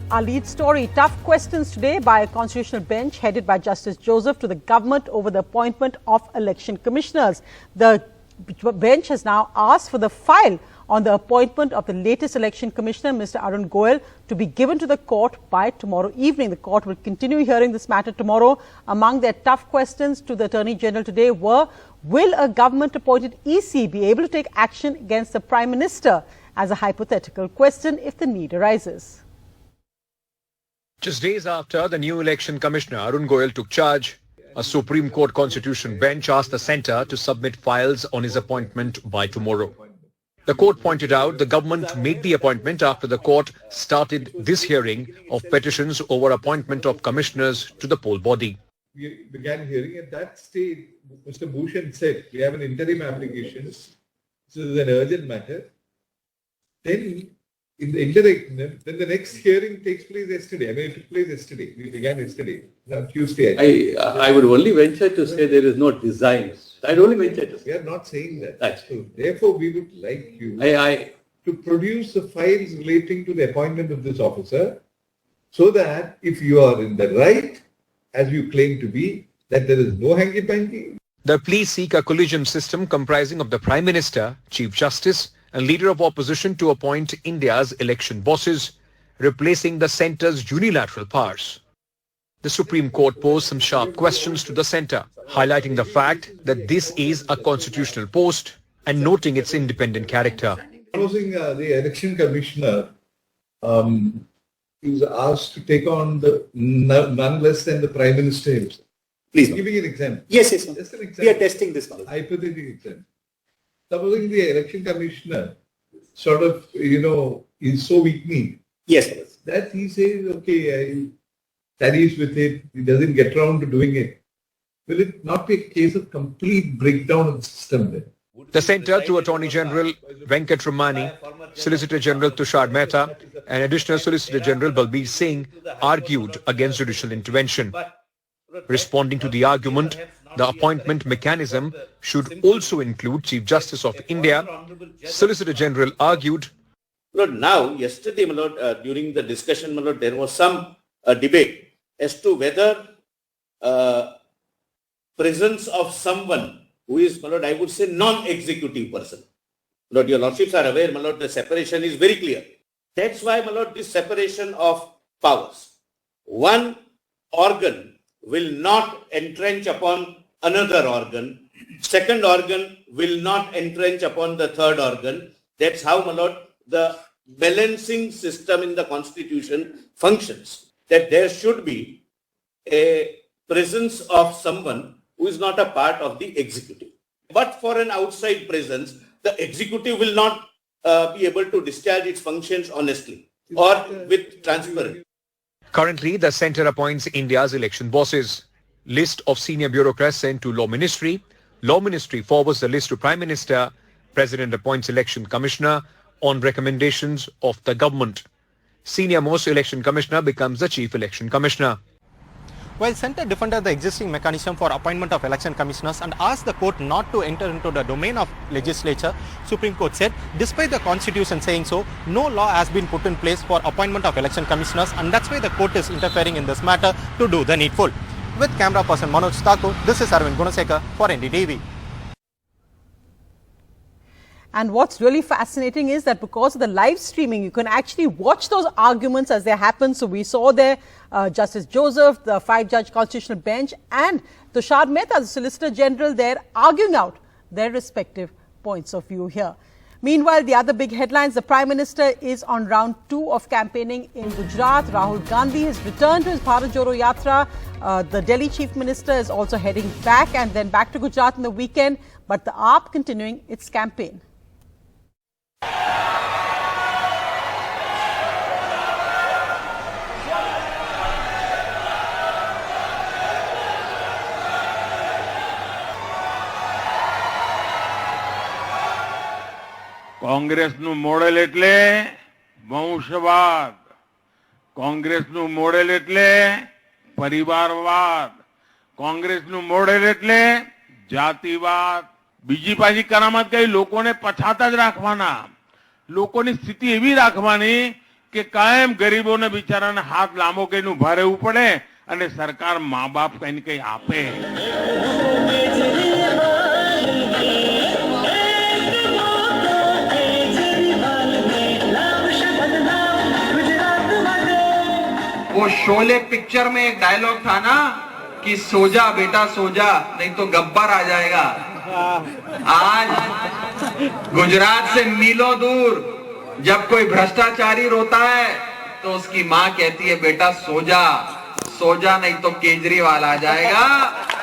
Our lead story, tough questions today by a constitutional bench headed by Justice Joseph to the government over the appointment of election commissioners. The bench has now asked for the file on the appointment of the latest election commissioner, Mr. Arun Goel, to be given to the court by tomorrow evening. The court will continue hearing this matter tomorrow. Among their tough questions to the Attorney General today were, will a government-appointed EC be able to take action against the Prime Minister as a hypothetical question if the need arises? Just days after the new election commissioner, Arun Goel, took charge, a Supreme Court Constitution bench asked the centre to submit files on his appointment by tomorrow. The court pointed out the government made the appointment after the court started this hearing of petitions over appointment of commissioners to the poll body. We began hearing at that stage, Mr. Bhushan said, we have an interim application. This is an urgent matter. Then, in the interim, then the next hearing takes place yesterday. I mean, it took place yesterday. We began yesterday, on Tuesday. I would only venture to say there is no design. I'd only venture to say. We are not saying that. That's so, therefore, we would like you to produce the files relating to the appointment of this officer, so that if you are in the right, as you claim to be, that there is no hanky-panky. The pleas seek a collegium system comprising of the Prime Minister, Chief Justice and Leader of Opposition to appoint India's election bosses, replacing the centre's unilateral powers. The Supreme Court posed some sharp questions to the centre, highlighting the fact that this is a constitutional post and noting its independent character. Supposing the election commissioner is asked to take on none less than the Prime Minister himself. Please. Giving an example. Yes. Just an example. We are testing this one. Hypothetical example. Supposing the election commissioner sort of, is so weak-kneed. Yes. That he says, okay, that is with it, he doesn't get around to doing it. Will it not be a case of complete breakdown of the system then? The centre, through Attorney General Venkat Ramani, Solicitor General Tushar Mehta and Additional Solicitor General Balbir Singh, argued against judicial intervention. Responding to the argument, the appointment mechanism should also include Chief Justice of India. Solicitor General argued, Now, yesterday, during the discussion, there was some debate as to whether presence of someone who is, I would say, non-executive person. Your Lordships are aware, the separation is very clear. That's why, this separation of powers. One organ will not entrench upon another organ. Second organ will not entrench upon the third organ. That's how, the balancing system in the Constitution functions. That there should be a presence of someone who is not a part of the executive. But for an outside presence, the executive will not be able to discharge its functions honestly or with transparency. Currently, the centre appoints India's election bosses. List of senior bureaucrats sent to Law Ministry. Law Ministry forwards the list to Prime Minister. President appoints election commissioner on recommendations of the government. Senior most election commissioner becomes the chief election commissioner. While Centre defended the existing mechanism for appointment of election commissioners and asked the court not to enter into the domain of legislature, Supreme Court said, despite the Constitution saying so, no law has been put in place for appointment of election commissioners, and that's why the court is interfering in this matter to do the needful. With camera person Manoj Thakur, this is Arvind Gunasekar for NDTV. And what's really fascinating is that because of the live streaming, you can actually watch those arguments as they happen. So we saw there Justice Joseph, the 5-judge constitutional bench, and Tushar Mehta, the Solicitor General, there arguing out their respective points of view here. Meanwhile, the other big headlines, the Prime Minister is on round 2 of campaigning in Gujarat. Rahul Gandhi has returned to his Bharat Jodo Yatra. The Delhi Chief Minister is also heading back and then back to Gujarat in the weekend. But the AAP continuing its campaign. કોંગ્રેસનું model એટલે વંશવાદ, કોંગ્રેસનું model એટલે પરિવારવાદ, કોંગ્રેસનું model એટલે જાતિવાદ. બીજી પાછી કરામત કઈ લોકોને પછાત જ રાખવાના, લોકોની સ્થિતિ એવી રાખવાની કે કાયમ ગરીબોને બિચારાને હાથ લાંબો કરીને ઉભા રહેવું પડે અને સરકાર મા બાપ કઈ કઈ આપે. वो शोले पिक्चर में एक डायलॉग था ना कि सो जा बेटा सो जा नहीं तो गब्बर आ जाएगा. आज गुजरात से मीलों दूर जब कोई भ्रष्टाचारी रोता है तो उसकी माँ कहती है बेटा सो जा नहीं तो केजरीवाल आ जाएगा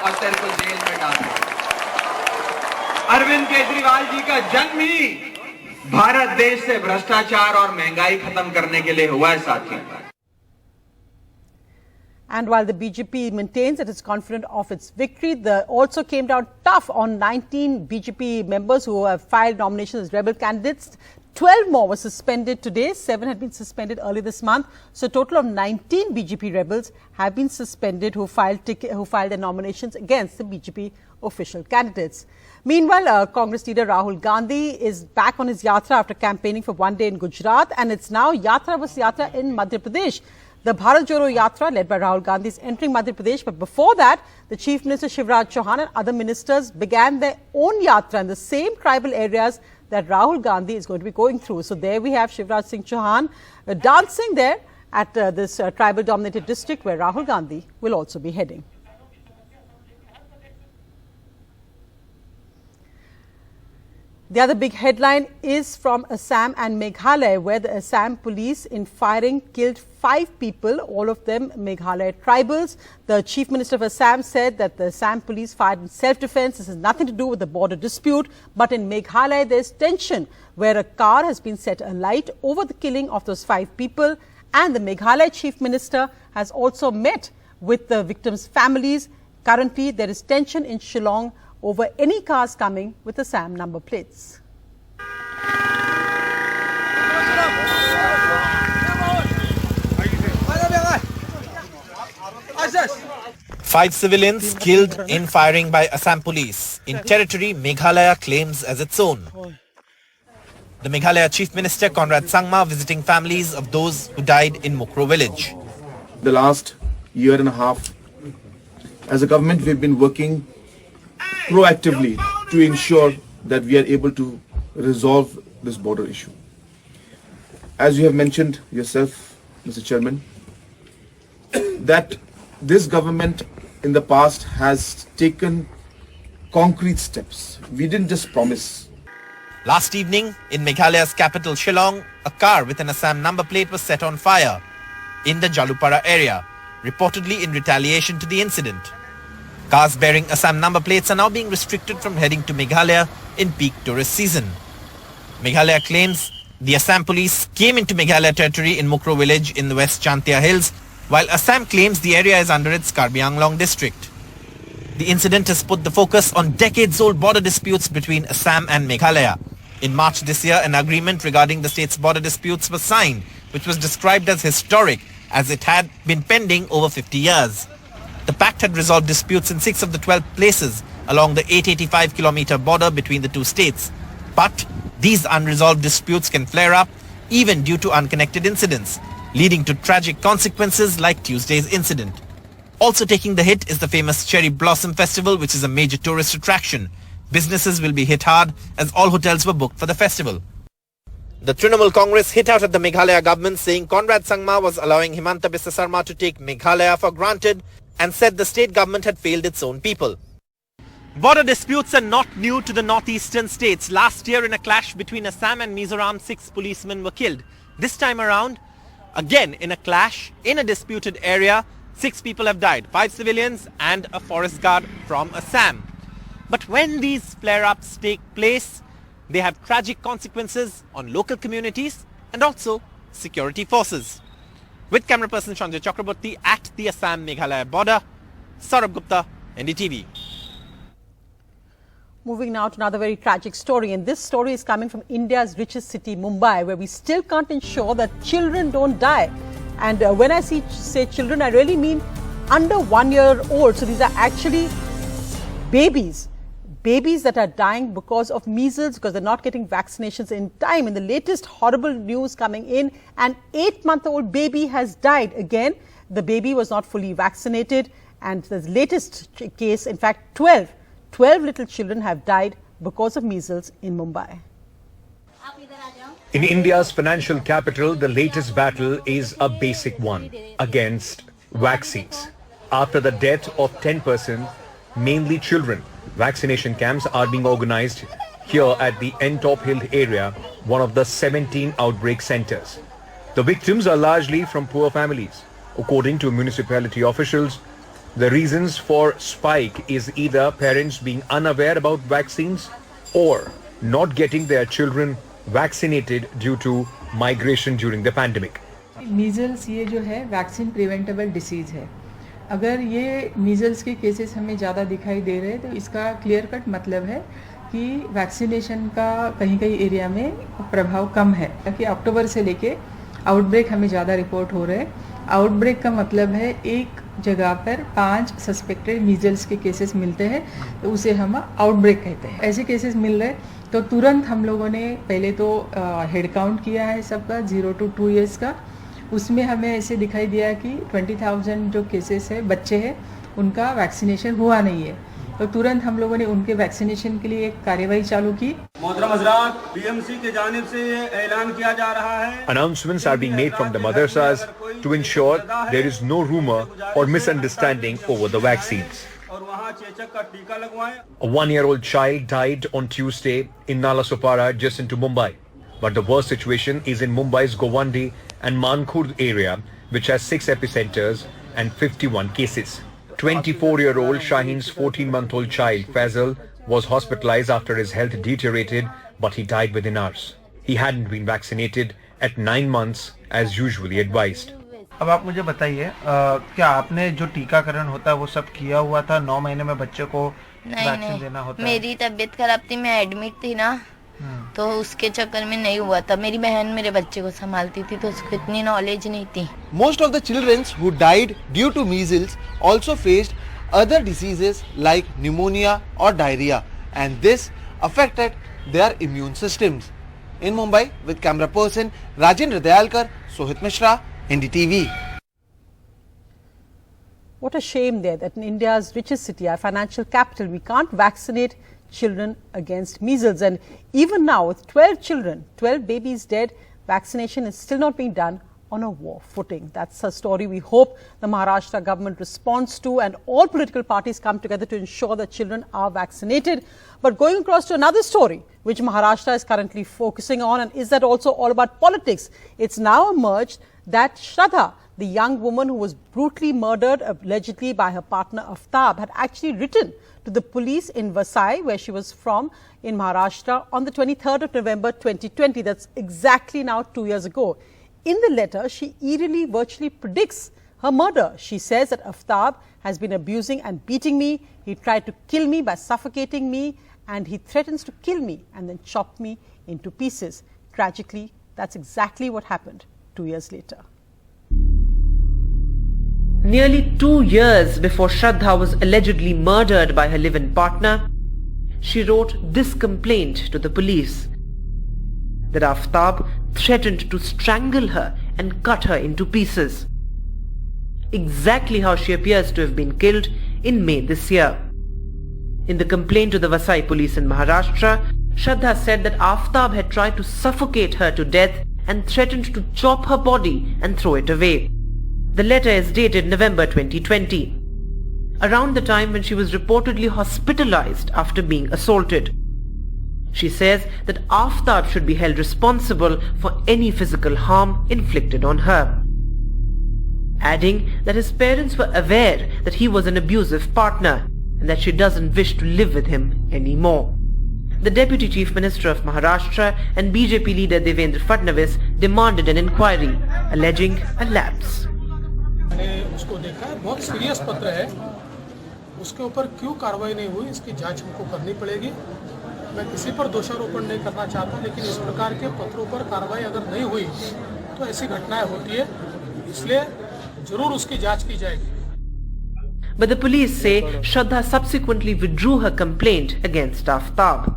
और तेरे को जेल में डाल देगा. अरविंद केजरीवाल जी का जन्म ही भारत देश से भ्रष्टाचार और महंगाई खत्म करने के लिए हुआ है साथी. And while the BJP maintains that it's confident of its victory, the also came down tough on 19 BJP members who have filed nominations as rebel candidates. 12 more were suspended today. 7 had been suspended early this month. So a total of 19 BJP rebels have been suspended who filed their nominations against the BJP official candidates. Meanwhile, Congress leader Rahul Gandhi is back on his yatra after campaigning for one day in Gujarat, and it's now yatra vs yatra in Madhya Pradesh. The Bharat Jodo Yatra led by Rahul Gandhi is entering Madhya Pradesh, but before that, the Chief Minister Shraddha Chauhan and other ministers began their own yatra in the same tribal areas that Rahul Gandhi is going to be going through. So there we have Shivraj Singh Chauhan dancing there at this tribal-dominated district where Rahul Gandhi will also be heading. The other big headline is from Assam and Meghalaya, where the Assam police in firing killed 5 people, all of them Meghalaya tribals. The Chief Minister of Assam said that the Assam police fired in self-defense. This has nothing to do with the border dispute. But in Meghalaya, there's tension where a car has been set alight over the killing of those 5 people. And the Meghalaya Chief Minister has also met with the victims' families. Currently, there is tension in Shillong over any cars coming with Assam number plates. Five civilians killed in firing by Assam police in territory Meghalaya claims as its own. The Meghalaya Chief Minister Conrad Sangma visiting families of those who died in Mukro village. The last year and a half, as a government, we've been working proactively to ensure that we are able to resolve this border issue. As you have mentioned yourself, Mr. Chairman, that this government in the past has taken concrete steps. We didn't just promise. Last evening, in Meghalaya's capital Shillong, a car with an Assam number plate was set on fire in the Jalupara area, reportedly in retaliation to the incident. Cars bearing Assam number plates are now being restricted from heading to Meghalaya in peak tourist season. Meghalaya claims the Assam police came into Meghalaya territory in Mukro village in the West Chantia Hills, while Assam claims the area is under its Karbi Anglong district. The incident has put the focus on decades-old border disputes between Assam and Meghalaya. In March this year, an agreement regarding the state's border disputes was signed, which was described as historic as it had been pending over 50 years. The pact had resolved disputes in 6 of the 12 places along the 885-kilometer border between the two states. But these unresolved disputes can flare up even due to unconnected incidents, leading to tragic consequences like Tuesday's incident. Also taking the hit is the famous Cherry Blossom Festival, which is a major tourist attraction. Businesses will be hit hard as all hotels were booked for the festival. The Trinamool Congress hit out at the Meghalaya government, saying Conrad Sangma was allowing Himanta Biswa Sarma to take Meghalaya for granted and said the state government had failed its own people. Border disputes are not new to the northeastern states. Last year in a clash between Assam and Mizoram, 6 policemen were killed. This time around, again in a clash in a disputed area, 6 people have died, 5 civilians and a forest guard from Assam. But when these flare-ups take place, they have tragic consequences on local communities and also security forces. With camera person Sanjay Chakraborty at the Assam-Meghalaya border, Saurabh Gupta, NDTV. Moving now to another very tragic story, and this story is coming from India's richest city, Mumbai, where we still can't ensure that children don't die. And when I say children, I really mean under 1 year old. So these are actually babies babies that are dying because of measles, because they're not getting vaccinations in time. In the latest horrible news coming in, an 8-month-old baby has died. Again, the baby was not fully vaccinated, and the latest case, in fact, 12 little children have died because of measles in Mumbai. In India's financial capital, the latest battle is a basic one against vaccines. After the death of 10 persons, mainly children, vaccination camps are being organized here at the Top Hill area, one of the 17 outbreak centers. The victims are largely from poor families. According to municipality officials, the reasons for spike is either parents being unaware about vaccines or not getting their children vaccinated due to migration during the pandemic. Measles ये जो है vaccine preventable disease है. अगर ये measles के cases हमें ज़्यादा दिखाई दे रहे हैं तो इसका क्लियर कट मतलब है कि वैक्सीनेशन का कहीं कहीं एरिया में प्रभाव कम है. कि अक्टूबर से लेके आउटब्रेक हमें ज़्यादा रिपोर्ट हो रहे हैं. आउटब्रेक का मतलब है एक जगह पर 5 सस्पेक्टेड मीजल्स के केसेस मिलते हैं तो उसे हम आउटब्रेक कहते हैं. ऐसे केसेस मिल रहे तो तुरंत हम लोगों ने पहले तो हेड काउंट किया है सबका 0 to 2 years का. उसमें हमें ऐसे दिखाई दिया कि 20,000 जो केसेस है बच्चे हैं उनका वैक्सीनेशन हुआ नहीं है. तो तुरंत हम लोगों ने उनके वैक्सीनेशन के लिए एक कार्यवाही चालू की. मोहतरम हज़रात, बीएमसी के जानिब से ये ऐलान किया जा रहा है. Announcements are being made from the madrasas to ensure there is no rumor or misunderstanding over the vaccines. A 1-year-old child died on Tuesday in Nalasopara, adjacent to Mumbai. But the worst situation is in Mumbai's Govandi and Mankhurd area, which has 6 epicenters and 51 cases. 24-year-old Shaheen's 14-month-old child, Faisal, was hospitalized after his health deteriorated, but he died within hours. He hadn't been vaccinated at 9 months as usually advised. अब आप मुझे बताइए, क्या आपने जो टीकाकरण होता है वो सब किया हुआ था? 9 महीने में बच्चे को वैक्सीन देना होता है. मेरी तबीयत खराब थी, मैं एडमिट थी ना, तो उसके चक्कर में नहीं हुआ था. मेरी बहन मेरे बच्चे को संभालती थी तो उसको इतनी नॉलेज नहीं थी. Most of the children who died due to measles also faced other diseases like pneumonia or diarrhea, and this affected their immune systems. In Mumbai, with camera person Rajendra Dayalkar, Sohit Mishra, NDTV. What a shame there that in India's richest city, our financial capital, we can't vaccinate children against measles. And even now, with 12 babies dead, vaccination is still not being done on a war footing. That's a story we hope the Maharashtra government responds to, and all political parties come together to ensure that children are vaccinated. But going across to another story, which Maharashtra is currently focusing on, and is that also all about politics? It's now emerged that Shraddha, the young woman who was brutally murdered allegedly by her partner Aftab, had actually written to the police in Vasai, where she was from, in Maharashtra, on the 23rd of November 2020. That's exactly now 2 years ago. In the letter, she eerily virtually predicts her murder. She says that Aftab has been abusing and beating me. He tried to kill me by suffocating me, and he threatens to kill me and then chop me into pieces. Tragically, that's exactly what happened 2 years later. Nearly 2 years before Shraddha was allegedly murdered by her live-in partner, she wrote this complaint to the police: that Aftab threatened to strangle her and cut her into pieces. Exactly how she appears to have been killed in May this year. In the complaint to the Vasai police in Maharashtra, Shraddha said that Aftab had tried to suffocate her to death and threatened to chop her body and throw it away. The letter is dated November 2020, around the time when she was reportedly hospitalized after being assaulted. She says that Aftab should be held responsible for any physical harm inflicted on her, adding that his parents were aware that he was an abusive partner and that she doesn't wish to live with him anymore. The Deputy Chief Minister of Maharashtra and BJP leader Devendra Fadnavis demanded an inquiry, alleging a lapse. मैंने उसको देखा है, बहुत serious पत्र है. उसके ऊपर क्यों कार्रवाई नहीं हुई, इसकी जांच हमको करनी पड़ेगी. मैं किसी पर दोषारोपण नहीं करना चाहता, लेकिन इस प्रकार के पत्रों पर कार्रवाई अगर नहीं हुई तो ऐसी घटनाएं होती है, इसलिए जरूर उसकी जांच की जाएगी. but the police say Shraddha subsequently withdrew her complaint against Aftab.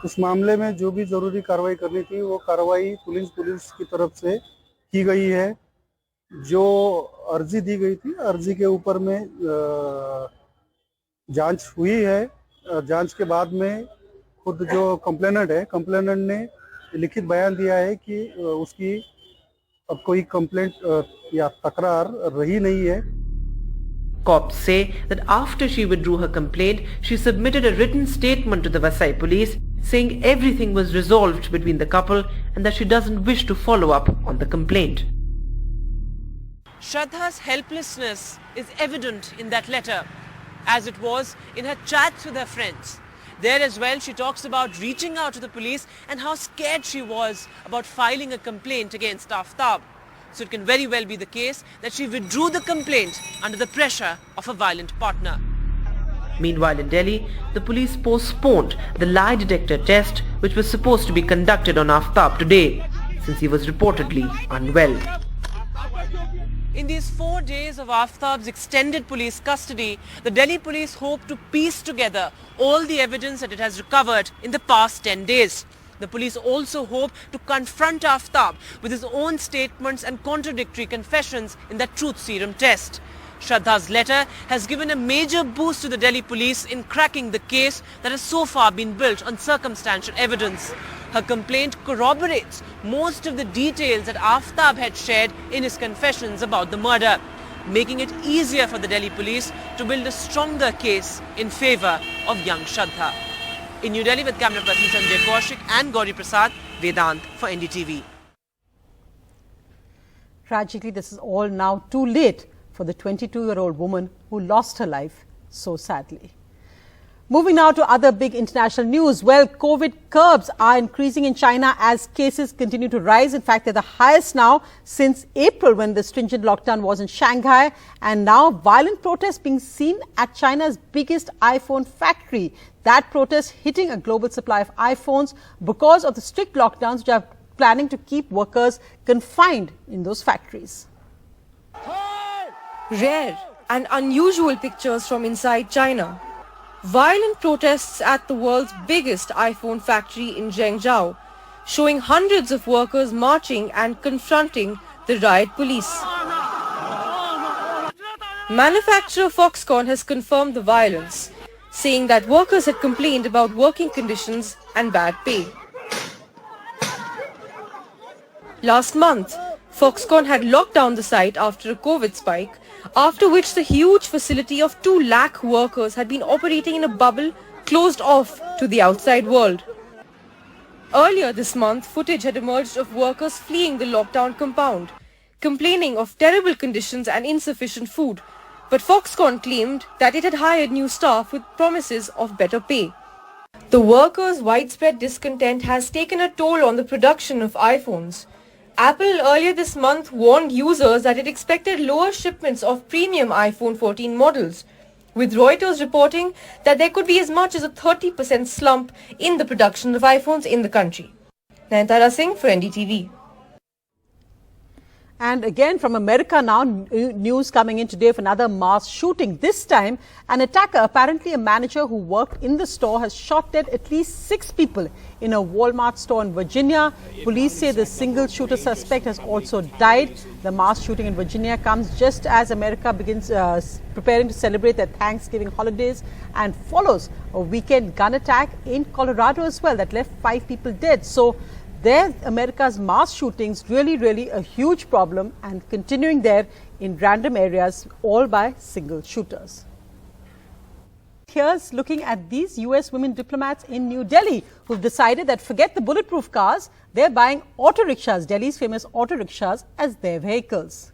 उस मामले में जो भी जरूरी कार्रवाई करनी थी वो कार्रवाई पुलिस की तरफ से की गई है। जो अर्जी दी गई थी, अर्जी के ऊपर में जांच हुई है। जांच के बाद में खुद जो कंप्लेनेंट ने लिखित बयान दिया है कि उसकी अब कोई कंप्लेंट या तकरार रही नहीं है। Cops say that after she withdrew her complaint, she submitted a written statement to the Vasai police saying everything was resolved between the couple and that she doesn't wish to follow up on the complaint. Shraddha's helplessness is evident in that letter, as it was in her chats with her friends. There as well, she talks about reaching out to the police and how scared she was about filing a complaint against Aftab. So it can very well be the case that she withdrew the complaint under the pressure of a violent partner. Meanwhile in Delhi, the police postponed the lie detector test which was supposed to be conducted on Aftab today, since he was reportedly unwell. In these 4 days of Aftab's extended police custody, the Delhi police hope to piece together all the evidence that it has recovered in the past 10 days. The police also hope to confront Aftab with his own statements and contradictory confessions in the truth serum test. Shraddha's letter has given a major boost to the Delhi police in cracking the case that has so far been built on circumstantial evidence. Her complaint corroborates most of the details that Aftab had shared in his confessions about the murder, making it easier for the Delhi police to build a stronger case in favour of young Shraddha. In New Delhi with camera person Sanjay Kaushik and Gauri Prasad, Vedant for NDTV. Tragically, this is all now too late for the 22-year-old woman who lost her life so sadly. Moving now to other big international news. Well, COVID curbs are increasing in China as cases continue to rise. In fact, they're the highest now since April when the stringent lockdown was in Shanghai. And now violent protests being seen at China's biggest iPhone factory. That protest hitting a global supply of iPhones because of the strict lockdowns which are planning to keep workers confined in those factories. Rare and unusual pictures from inside China. Violent protests at the world's biggest iPhone factory in Zhengzhou, showing hundreds of workers marching and confronting the riot police. Manufacturer Foxconn has confirmed the violence, saying that workers had complained about working conditions and bad pay. Last month, Foxconn had locked down the site after a COVID spike, after which the huge facility of 2 lakh workers had been operating in a bubble closed off to the outside world. Earlier this month, footage had emerged of workers fleeing the lockdown compound, complaining of terrible conditions and insufficient food, but Foxconn claimed that it had hired new staff with promises of better pay. The workers' widespread discontent has taken a toll on the production of iPhones. Apple earlier this month warned users that it expected lower shipments of premium iPhone 14 models, with Reuters reporting that there could be as much as a 30% slump in the production of iPhones in the country. Nayantara Singh for NDTV. And again from America now, news coming in today of another mass shooting. This time, an attacker, apparently a manager who worked in the store, has shot dead at least 6 people in a Walmart store in Virginia. Police say the single shooter suspect has also died. The mass shooting in Virginia comes just as America begins preparing to celebrate their Thanksgiving holidays and follows a weekend gun attack in Colorado as well that left 5 people dead. So there, America's mass shootings really a huge problem and continuing there in random areas, all by single shooters. Here's looking at these US women diplomats in New Delhi who've decided that forget the bulletproof cars, they're buying auto rickshaws, Delhi's famous auto rickshaws, as their vehicles.